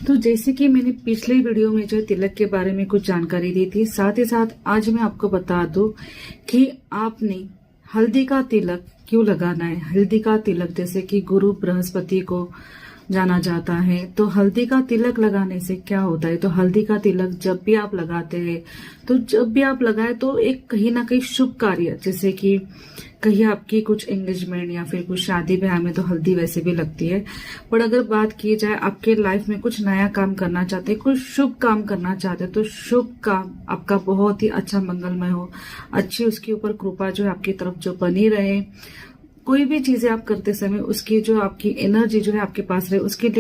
तो जैसे कि मैंने पिछले वीडियो में जो तिलक के बारे में कुछ जानकारी दी थी, साथ ही साथ आज मैं आपको बता दूं कि आपने हल्दी का तिलक क्यों लगाना है। हल्दी का तिलक जैसे कि गुरु बृहस्पति को जाना जाता है, तो हल्दी का तिलक लगाने से क्या होता है। तो हल्दी का तिलक जब भी आप लगाते हैं, तो जब भी आप लगाए तो एक कहीं ना कहीं शुभ कार्य, जैसे कि कहीं आपकी कुछ एंगेजमेंट या फिर कुछ शादी ब्याह में तो हल्दी वैसे भी लगती है। पर अगर बात की जाए आपके लाइफ में कुछ नया काम करना चाहते हैं, कुछ शुभ काम करना चाहते हैं, तो शुभ काम आपका बहुत ही अच्छा मंगलमय हो, अच्छी उसके ऊपर कृपा जो है आपकी तरफ जो बनी रहे। कोई भी चीजें आप करते समय उसकी जो आपकी एनर्जी जो है आपके पास रहे, उसके लिए